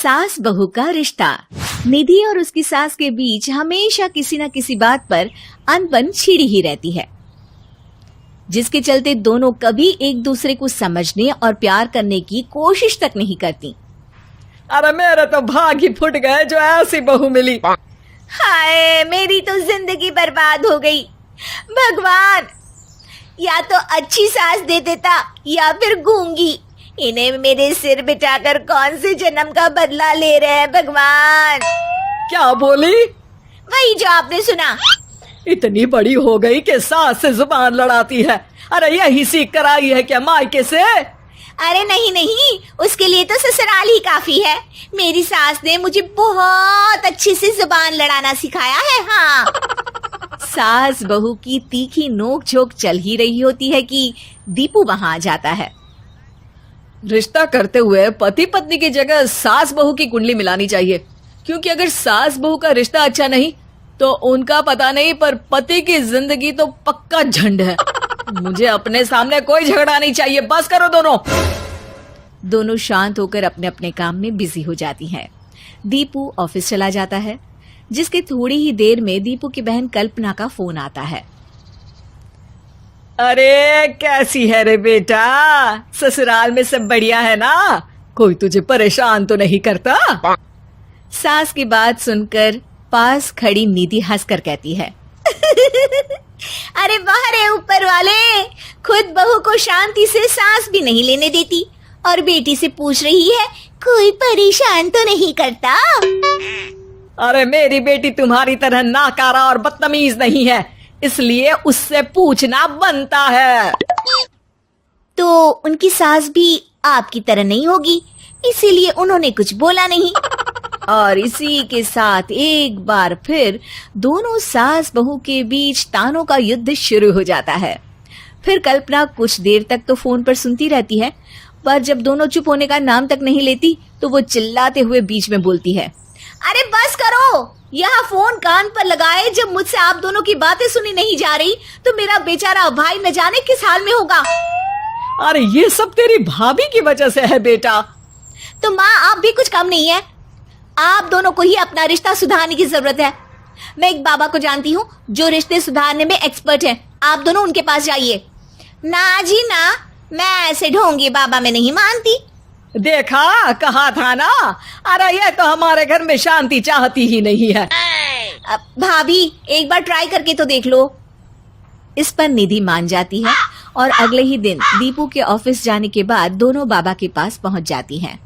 सास बहू का रिश्ता। निधि और उसकी सास के बीच हमेशा किसी न किसी बात पर अनबन छिड़ी ही रहती है, जिसके चलते दोनों कभी एक दूसरे को समझने और प्यार करने की कोशिश तक नहीं करती। अरे मेरे तो भाग ही फुट गए जो ऐसी बहू मिली। हाय, मेरी तो जिंदगी बर्बाद हो गई। भगवान, या तो अच्छी सास दे देता या फिर गूंगी। इन्हें मेरे सिर बिठाकर कौन से जन्म का बदला ले रहे हैं भगवान। क्या बोली? वही जो आपने सुना। इतनी बड़ी हो गई कि सास से जुबान लड़ाती है। अरे यही सीख कर आई है क्या मायके से? अरे नहीं नहीं, उसके लिए तो ससुराल ही काफी है। मेरी सास ने मुझे बहुत अच्छे से जुबान लड़ाना सिखाया है। हाँ। सास बहू की तीखी नोक झोंक चल ही रही होती है कि दीपू वहां आ जाता है। रिश्ता करते हुए पति पत्नी की जगह सास बहू की कुंडली मिलानी चाहिए, क्योंकि अगर सास बहू का रिश्ता अच्छा नहीं तो उनका पता नहीं, पर पति की जिंदगी तो पक्का झंड है। मुझे अपने सामने कोई झगड़ा नहीं चाहिए। बस करो दोनों। दोनों शांत होकर अपने अपने काम में बिजी हो जाती हैं। दीपू ऑफिस चला जाता है, जिसके थोड़ी ही देर में दीपू की बहन कल्पना का फोन आता है। अरे कैसी है रे बेटा? ससुराल में सब बढ़िया है ना? कोई तुझे परेशान तो नहीं करता? सास की बात सुनकर पास खड़ी निधि हंसकर कहती है अरे वाह रे ऊपर वाले, खुद बहू को शांति से सांस भी नहीं लेने देती और बेटी से पूछ रही है कोई परेशान तो नहीं करता। अरे मेरी बेटी तुम्हारी तरह नाकारा और बदतमीज नहीं है, इसलिए उससे पूछना बनता है। तो उनकी सास भी आपकी तरह नहीं होगी, इसीलिए उन्होंने कुछ बोला नहीं। और इसी के साथ एक बार फिर दोनों सास बहू के बीच तानों का युद्ध शुरू हो जाता है। फिर कल्पना कुछ देर तक तो फोन पर सुनती रहती है, पर जब दोनों चुप होने का नाम तक नहीं लेती तो वो चिल्लाते हुए बीच में बोलती है, अरे बस करो, यहाँ फोन कान पर लगाए जब मुझसे आप दोनों की बातें सुनी नहीं जा रही तो मेरा बेचारा भाई न जाने किस हाल में होगा। अरे ये सब तेरी भाभी की वजह से है बेटा। तो माँ आप भी कुछ कम नहीं है। आप दोनों को ही अपना रिश्ता सुधारने की जरूरत है। मैं एक बाबा को जानती हूँ जो रिश्ते सुधारने में एक्सपर्ट हैं। आप दोनों उनके पास जाइए। ना जी ना, मैं ऐसे ढोंगी बाबा में नहीं मानती। देखा, कहा था ना। अरे ये तो हमारे घर में शांति चाहती ही नहीं है। भाभी एक बार ट्राई करके तो देख लो। इस पर निधि मान जाती है और अगले ही दिन दीपू के ऑफिस जाने के बाद दोनों बाबा के पास पहुंच जाती हैं।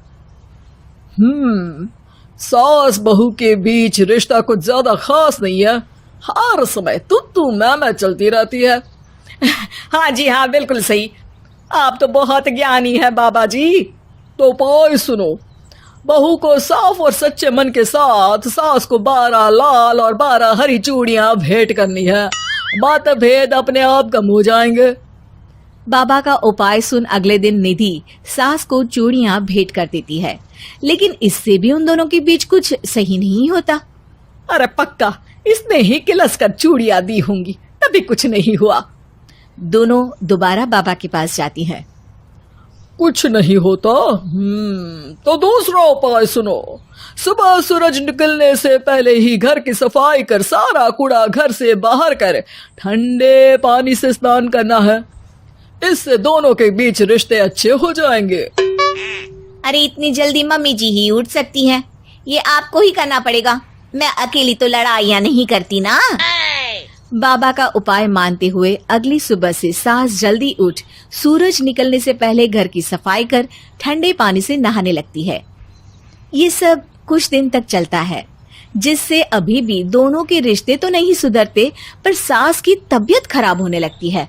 सास बहू के बीच रिश्ता कुछ ज्यादा खास नहीं है। हर समय तू मैं चलती रहती है। हाँ जी हाँ, बिल्कुल सही। आप तो बहुत ज्ञानी है बाबा जी। तो पाई सुनो, बहू को साफ और सच्चे मन के साथ सास को 12 लाल और 12 हरी चूड़ियां भेंट करनी है। मतभेद अपने आप कम हो जाएंगे। बाबा का उपाय सुन अगले दिन निधि सास को चूड़ियां भेंट कर देती है, लेकिन इससे भी उन दोनों के बीच कुछ सही नहीं होता। अरे पक्का इसने ही किलस कर चूड़ियां दी होंगी, तभी कुछ नहीं हुआ। दोनों दोबारा बाबा के पास जाती हैं। कुछ नहीं होता। तो दूसरा उपाय सुनो। सुबह सूरज निकलने से पहले ही घर की सफाई कर सारा कूड़ा घर से बाहर कर ठंडे पानी से स्नान करना है। इससे दोनों के बीच रिश्ते अच्छे हो जाएंगे। अरे इतनी जल्दी मम्मी जी ही उठ सकती हैं? ये आपको ही करना पड़ेगा। मैं अकेली तो लड़ाइयाँ नहीं करती ना। बाबा का उपाय मानते हुए अगली सुबह से सास जल्दी उठ सूरज निकलने से पहले घर की सफाई कर ठंडे पानी से नहाने लगती है। ये सब कुछ दिन तक चलता है, जिससे अभी भी दोनों के रिश्ते तो नहीं सुधरते, पर सास की तबीयत खराब होने लगती है।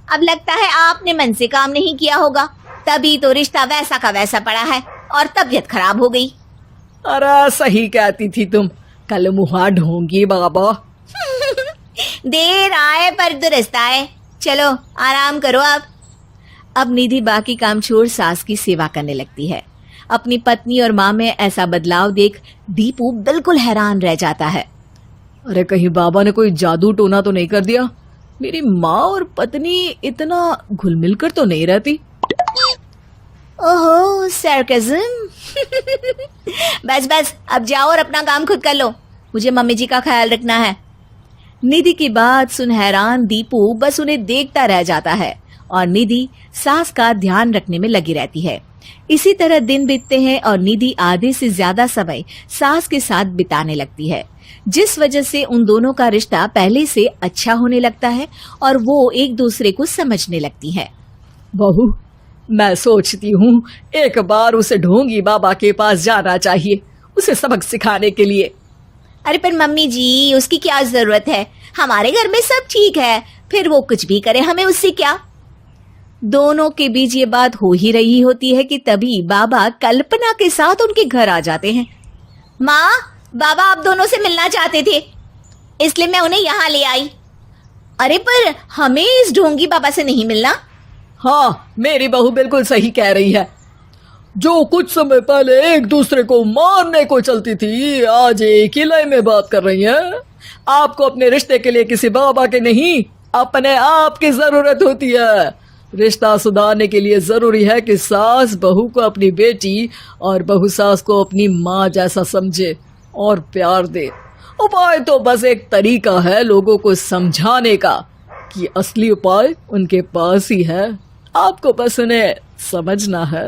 अब लगता है आपने मन से काम नहीं किया होगा, तभी तो रिश्ता वैसा का वैसा पड़ा है और तबीयत खराब हो गई। अरे सही कहती थी तुम, कल मुहा ढोंगी बाबा। देर आए पर दुरुस्त आए। चलो आराम करो अब निधि बाकी काम छोड़ सास की सेवा करने लगती है। अपनी पत्नी और माँ में ऐसा बदलाव देख दीपू बिल्कुल हैरान रह जाता है। अरे कहीं बाबा ने कोई जादू टोना तो नहीं कर दिया? मेरी माँ और पत्नी इतना घुल मिल कर तो नहीं रहती। ओहो सरकज़म। बस बस अब जाओ और अपना काम खुद कर लो, मुझे मम्मी जी का ख्याल रखना है। निधि की बात सुन हैरान दीपू बस उन्हें देखता रह जाता है और निधि सास का ध्यान रखने में लगी रहती है। इसी तरह दिन बीतते हैं और निधि आधे से ज्यादा समय सास के साथ बिताने लगती है, जिस वजह से उन दोनों का रिश्ता पहले से अच्छा होने लगता है और वो एक दूसरे को समझने लगती है। बहू, मैं सोचती हूँ एक बार उसे ढोंगी बाबा के पास जाना चाहिए, उसे सबक सिखाने के लिए। अरे पर मम्मी जी, उसकी क्या जरूरत है, हमारे घर में सब ठीक है, फिर वो कुछ भी करे हमें उससे क्या। दोनों के बीच ये बात हो ही रही होती है कि तभी बाबा कल्पना के साथ उनके घर आ जाते हैं। माँ, बाबा आप दोनों से मिलना चाहते थे, इसलिए मैं उन्हें यहाँ ले आई। अरे पर हमें इस ढोंगी बाबा से नहीं मिलना। हाँ, मेरी बहू बिल्कुल सही कह रही है। जो कुछ समय पहले एक दूसरे को मारने को चलती थी, आज एक ही लय में बात कर रही है। आपको अपने रिश्ते के लिए किसी बाबा के नहीं, अपने आप की जरूरत होती है। रिश्ता सुधारने के लिए जरूरी है कि सास बहू को अपनी बेटी और बहू सास को अपनी माँ जैसा समझे और प्यार दे। उपाय तो बस एक तरीका है लोगों को समझाने का कि असली उपाय उनके पास ही है, आपको बस उन्हें समझना है।